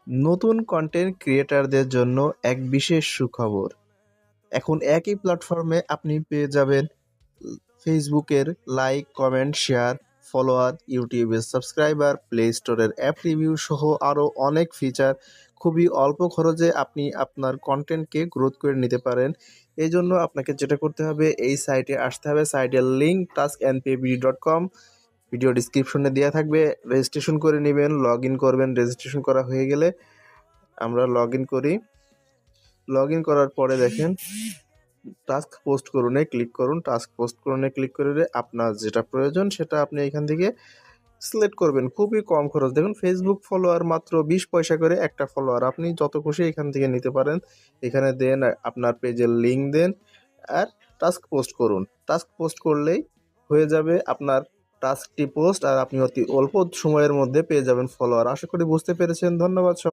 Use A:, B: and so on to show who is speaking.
A: নতুন কন্টেন্ট ক্রিয়েটরদের জন্য এক বিশেষ সুখবর। এখন একই প্ল্যাটফর্মে আপনি পেয়ে যাবেন ফেসবুকের লাইক, কমেন্ট, শেয়ার, ফলোয়ার, ইউটিউবের সাবস্ক্রাইবার, প্লে স্টোরের অ্যাপ রিভিউ সহ আরও অনেক ফিচার। খুবই অল্প খরচে আপনি আপনার কন্টেন্টকে গ্রোথ করে নিতে পারেন। এই জন্য আপনাকে যেটা করতে হবে, এই সাইটে আসতে হবে। সাইটের লিঙ্ক taskandpayBD.com ভিডিও ডিসক্রিপশনে দেওয়া থাকবে। রেজিস্ট্রেশন করে নেবেন, লগ ইন করবেন। রেজিস্ট্রেশন করা হয়ে গেলে আমরা লগ ইন করি। লগ ইন করার পরে দেখেন টাস্ক পোস্ট করুনে ক্লিক করুন। টাস্ক পোস্ট করুনে ক্লিক করে আপনার যেটা প্রয়োজন সেটা আপনি এখান থেকে সিলেক্ট করবেন। খুবই কম খরচ। দেখুন, ফেসবুক ফলোয়ার মাত্র 20 পয়সা করে একটা ফলোয়ার। আপনি যত খুশি এখান থেকে নিতে পারেন। এখানে দেন, আপনার পেজের লিঙ্ক দেন আর টাস্ক পোস্ট করুন। টাস্ক পোস্ট করলেই হয়ে যাবে আপনার টাস্কটি পোস্ট, আর আপনি অতি অল্প সময়ের মধ্যে পেয়ে যাবেন ফলোয়ার। আশা করি বুঝতে পেরেছেন। ধন্যবাদ।